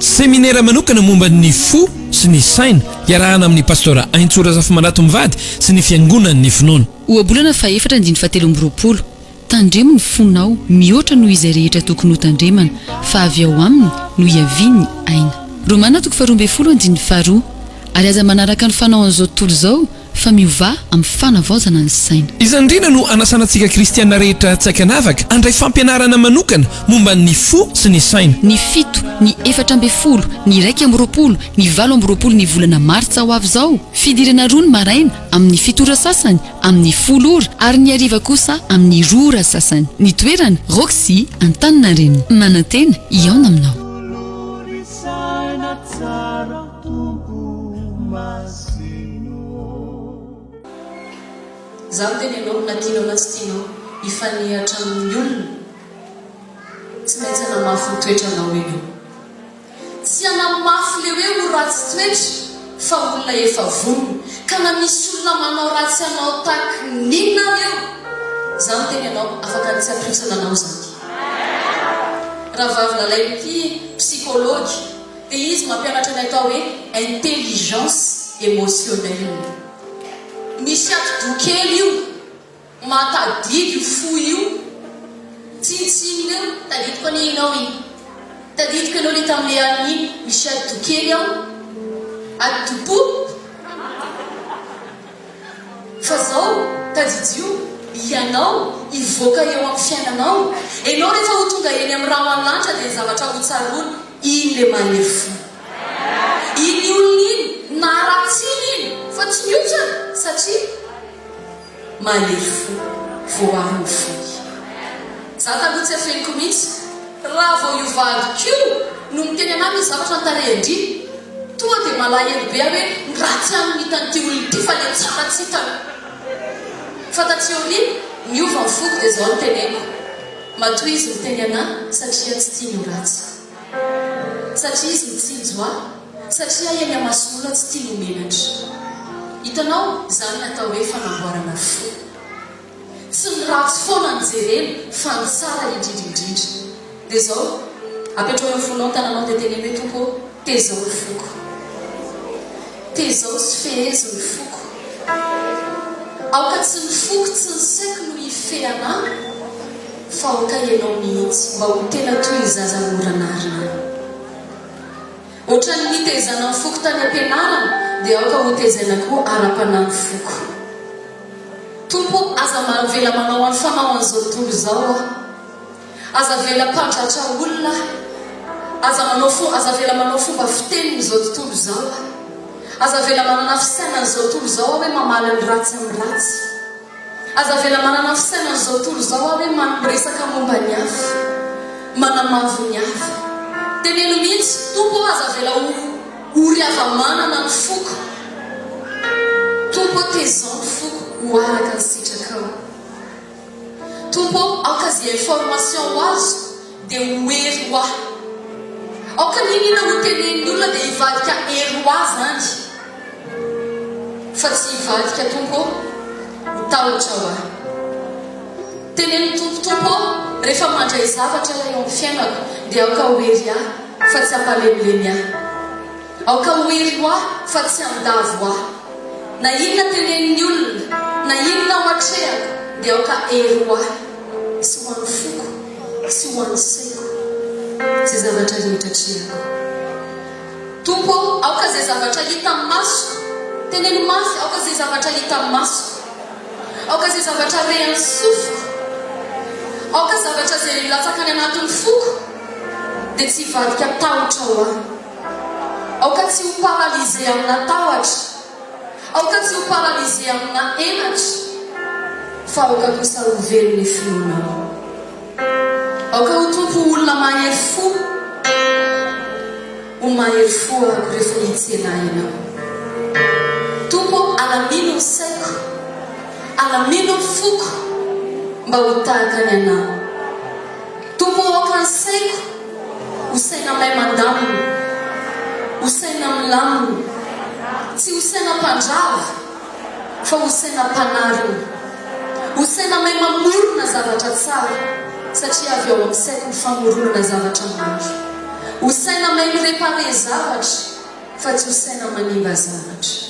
Seminaire manokana momba ny fo sy ny saina iarahana amin'ny pastora Aintsora Zafimalato Mivady sy ny fiangonan'ny finoana. Oabolana fa 4-7 tandremo ny fonao mihoatra noho izay rehetra tokony ho tandremana fa avy ao aminy no iaviany aina. Romana 12:2 ary aza manaraka ny fanaon'izao tontolo izao fa miova amin'ny fanavaozana ny saina. Izandrina no anasanantsika kristiana rehetra tsaikanavaka andray fampianarana manokana momba ny fo sy ny saina. Ny 7, ny 14, ny 1:20, ny 20 ny volana martsa ho avy izao. Fidirana 2 ny maraina amin'ny 7 ora sasany, amin'ny 10 ora ary ny hariva kosa amin'ny 2 ora sasany. Ny toerana Roxy Antaninarenina. Manantena iaona aminao. Zaho teny ianao na tianao na tsy tianao hifanihatra amin'ny olona tsy maintsy hanamafy ny toetranao eny eo. Tsy hanamafy le hoe ho ratsy toetra fa olona efa vonona ka na misy olona manao ratsy anao tahaky ninona eo. Zaho teny ianao afaka ny tsy ampiosana anao zany. Raha vavinalay ity psychologue dia izy mampianatra ny atao hoe intelligence émotionnelle. Misy atodokely io matadidy io fo io tsintsiny io tadidiko aninao iny tadidiko anao le tamin'le aniny misy atodokely ao adopo fa zao tadidy io ianao ivoaka eo amin'ny fiainanao enao rehefa ho tonga eny amin'ny raha malanitra dia zavatra ho tsarona iny le manery fo iny olona iny na ratsiny iny fa tsy miotra satria manery fo voahan'ny fo. Za taloha tsy afeniko mihitsy raha vao iovadiko no miteny anahy misy zavatra ntarehindry toa dia malahelo be hoe ratsy amin'ny hitan'ity olona ity fa le tsara tsy hitana fa tatsiori miova ny foko dia zao no teneko matoa izy miteny anahy satria tsy tia no ratsy satria izy mitsinjo ahy satria eny amasonola tsy tia no menatra. Hitanao zany natao hoe fanamboarana fo tsy ny ratsy foana ny jerena fa ny tsara indrindrindrindra. Dia zao apetrao eo fonao tananao dia teny hoe tompo tezao ny foko tezao sy fehezo ny foko aoka tsy ny foko tsy ny saiko no ifeana fa aoka ianao mihitsy mba ho tena toy ny zaza moranarina. Ohatra ny nitezana ny foko tany ampianarana dia aoka ho tezana koa ara-panahy foko. Tompo aza mavela manao any fanao an'izao tontolo izao aza vela mpandratra olona aza vela manao fomba fiteniny izao tontolo izao aza vela manana fisaina n'izao tontolo izao hoe mamala ny ratsy amin'ny ratsy aza vela manana fisaina n'izao tontolo izao hoe miresaka momba ny hafa manamavo ny hafa teneno mihitsy tompo aza vela ory ava-manana ny foko tompo tezao ny foko ho araka ny sitrakao tompo aoka zay information ho azo dia hoery ho ahy aoka ninina ho tenen'ny olona dia hivadika hery ho ahy zany fa tsy hivadika tompo hitahotra ho ahy tenen'ny tompo rehefa mandray zavatra eo amin'ny fiainako dia aoka hoery ahy fa tsy hampalemilemy ahy aoka hoery ho ahy fa tsy handavo ahy na inona tenen'ny olona na inona ho atrehako dia aoka hery ho ahy sy ho an'ny foko sy ho an'ny saiko zay zavatra rehetra trehako tompo aoka zay zavatra hita amin'ny maso teneny mafy aoka zay zavatra hita amin'ny maso aoka zay zavatra rehan'ny sofiko aoka zavatra zay latsaka any anatin'ny foko dia tsy hivadika tahotra ho ahy aoka tsy ho paralize amina tahotra aoka tsy ho paralize amina enatra fa aoka kosa ho velony finoanao aoka ho tompo olona mahery fo ho mahery fo ako rehefa hitsena ianao tompo alamino ny saiko alamino ny foko mba ho tahaka ny anao tompo aoka ny saiko ho saina may mandamina ho saina milamina tsy ho saina mpandrava fa ho saina mpanarina ho saina may mamorona zavatra tsara satria avy ao amin'ny saiko ny famoronana zavatra maro ho saina mainy repare zavatra fa tsy ho saina manimba zavatra.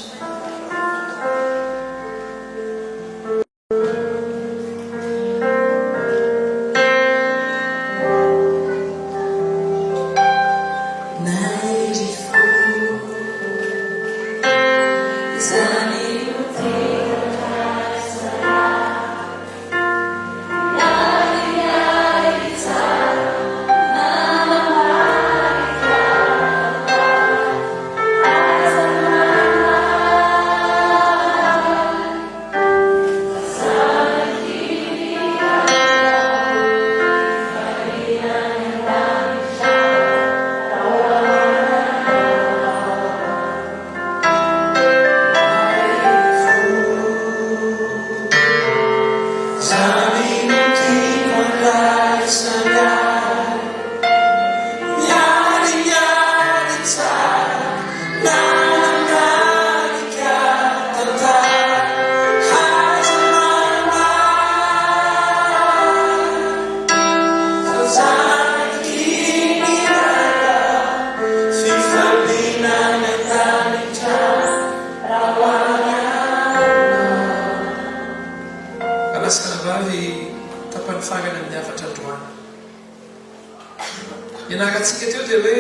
Ianakatsika teo dia hoe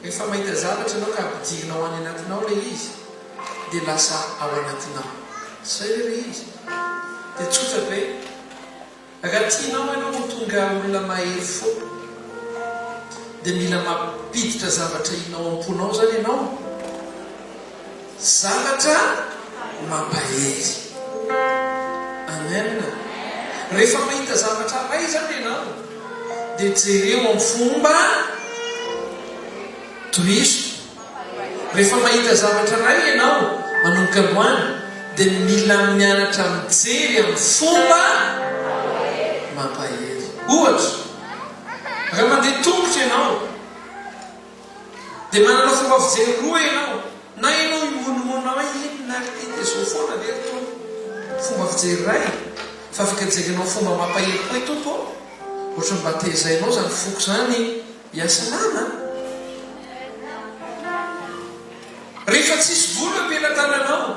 rehefa mahita zavatra ianao ka ampidirina ho any anatinao le izy dia lasa ao anatinao. Zay le izy dia tsotra be. Raha tianao ianao ho tonga olona mahery fo dia mila mampiditra zavatra inao am-ponao zany ianao. Zavatra mampahery. Amen. Rehefa mahita zavatra ray zany ianao dia jereo amin'ny fomba tohizo. Rehefa mahita zavatra ray ianao manomboka loany dia mila mianatra mijery amin'ny fomba mampahery. Ohatra, raha mandeha tongotra ianao dia manana fomba fijery roa ianao, na ianao imonomonao hoe inona ary ty dia zao foana le tompo. Fomba fijery ray fa afaka jerinao fomba mampahery koa i tompo. Ohatra mba tezainao zany foko zany hiasanana. Rehefa tsisy vola ampelantananao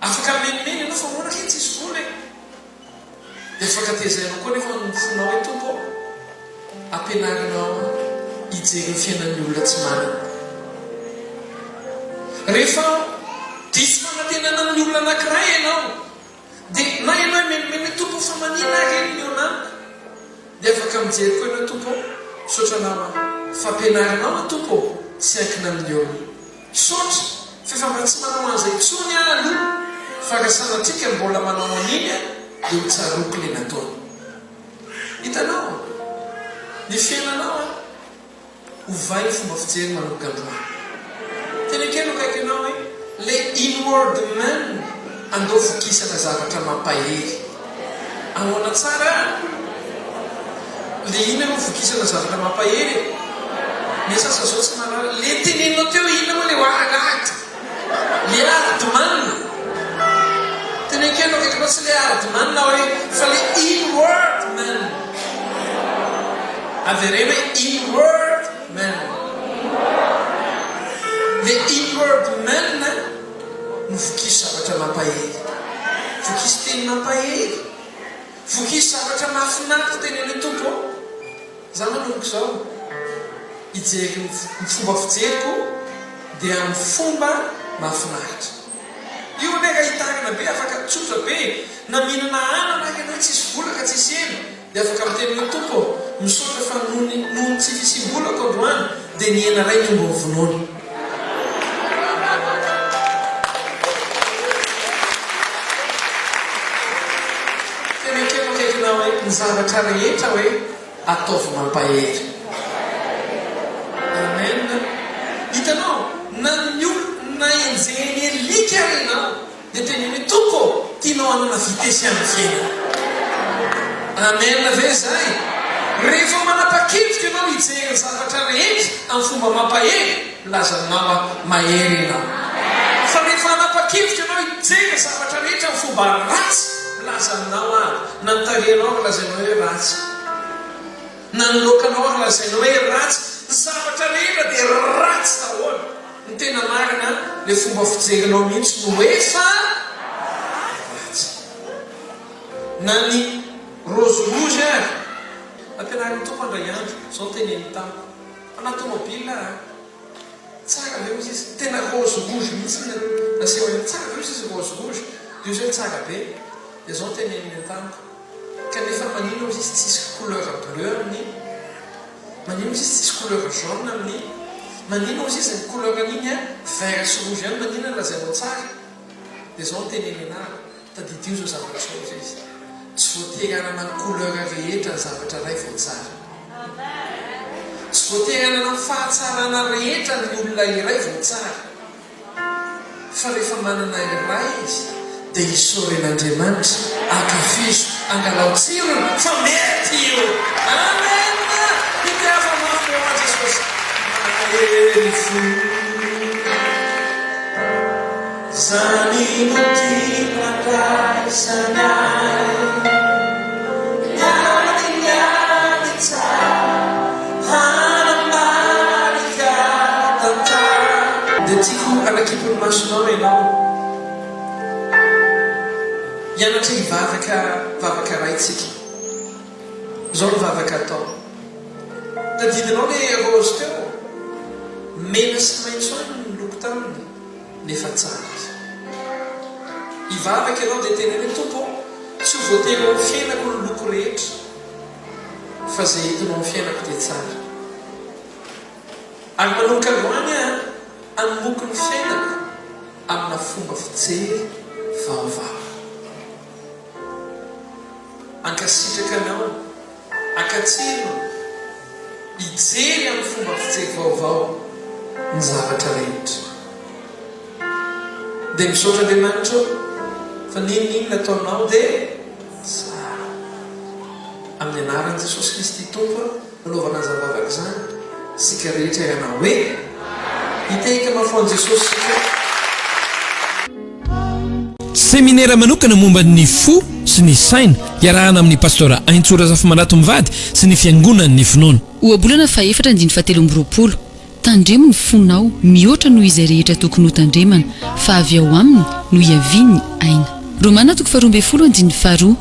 afaka menimeny ianao fa moana ke tsisy vola dia afaka tezainao koa nefa nofonao hoe tompo ampenarinao hijery ny fiainan'ny olona tsy manana. Rehefa diso fanatenana amin'ny olona anankiray ianao dia na ianao menimeny tompo fa manina reny eo namina dia afaka mijery koa ianao tompo sotra nama fampianarinao a tompo tsy ankina amin'ny olona sotra fefa mba tsy manao an'izay tsony aloha fa raha sanatrika mbola manao an'iny dia ho tsaroko le nataony. Hitanao ny fiainanao hovay fomba fijery manomboka androany. Tena kely ho kaiky ianao hoe le inward man andao vokisana zavatra mampahery. Ahoana tsara le ina no vokisana zavatra mampahery. Ny sasa zao tsy manara le teneninao teo ina moa le hoaragahata le ardimanina. Tena kely ho kaiky loatsy le ardimanina hoe fa le inward man. Avereny hoe inward man. Le inward man no vokisy zavatra mampahery. Vokisy teny mampahery. Vokisy zavatra mahafinaritra teneny tompo. Za manomboka zao hijery ny fomba fijeriko dia amin'ny fomba mahafinaritra. Io ne raha hitarina be afaka tsotra be na mihinana anana ianao tsisy vola ka tsisy ena dia afaka miteny hoe tompo misaotra fa nohony tsy fisim-bolako androany dia ny ena ray ny mbo vonoany. Ny zavatra rehetra hoe ataovy mampahery. Amen. Hitanao na enjeny elika renao dia teny hoe tompo tianao anana vitesy amin'ny fiainana. Amen ve zay? Rehefa manapa-kevitra ianao hijery zavatra rehetra amin'ny fomba mampahery lazanao mahery ianao. Fa rehefa manapa-kevitra ianao hijery zavatra rehetra amin'ny fomba ratsy lazanao na ny tarehinao ary lazainao hoe ratsy, na ny lokanao ary lazainao hoe ratsy, ny zavatra rehetra dia ratsy daholo. Ny tena marina le fomba fijerinao mihitsy no efa ratsy. Na ny rozirozy ary ampianarin'ny tompo andray andro zao ny tenen'ny tamiko anaty tomobila tsara leo izy izy tena rozirozy mihitsy naseho any tsara leo izy izy rozirozy dia io zay tsara be dia zao ny tenen'ny tamiko kanefa manino izy izy tsisy couleur bleu amin'ny manino izy izy tsisy couleur jaune amin'ny manino izy izy ny couleur an'iny a vert sy rouge any manino ny lazainao tsara dia zao ny tenen'ny anara tadidio zao zavatra sozy izy tsy voatery anana ny couleur rehetra ny zavatra ray vao tsara tsy voatery anana ny fahatsarana rehetra ny olona iray vao tsara fa rehefa manana iray izy dia isoren'Andriamanitra akafizo angalao tsirony fa mety io. Amen. Itiava mafy eo an Jesosy. Mahery fo zany no tia andraisana dia tiako anakipony masonao ianao hianatra hivavaka raitsika zao ny vavaka atao tadidinao le rose teo mena sy maitso any ny loko taminy nefa tsara izy hivavaka ianao dia tena ny tompo tsy ho voatery ao amin'ny fiainako ny loko rehetra fa zay hitinao amin'ny fiainako dia tsara ary manomboka loany a anomoko ny fiainako amina fomba fijery vaovao ankasitraka anao ankatsiro hijery amin'ny fomba fijery vaovao ny zavatra rehetra dia misaotra Andriamanitra fa ninonino nataonao dia tsara amin'ny anaran'i Jesosy Kristy tompo nanaovana zavavaka izany sika rehetra ianao hoe hiteka mafoan'i Jesosy sika. Seminera manokana momba ny fo sy ny saina iarahana amin'ny pastora Aintsora Zafimalato Mivady sy ny fiangonan'ny finoana. Ohabolana fa 4-7 tandremo ny fonao mihoatra noho izay rehetra tokony ho tandremana fa avy ao aminy no hiaviany aina. Romana 12:2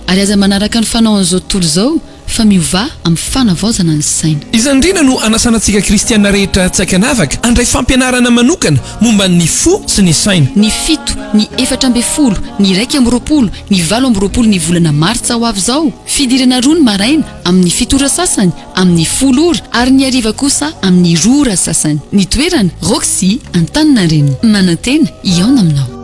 ary aza manaraka ny fanaon'izao tontolo izao fa miova amin'ny fanavaozana ny saina. Izandrina no anasanantsika kristiana rehetra tsaikanavaka andray fampianarana manokana momba ny fo sy ny saina. Ny 7, ny 14, ny 1:20, ny 20 ny volana martsa ho avy izao fidirana 2 ny maraina amin'ny 7 ora sasany amin'ny 10 ora ary ny hariva kosa amin'ny 2 ora sasany. Ny toerana Roxy Antaninarenina. Manantena iaona aminao.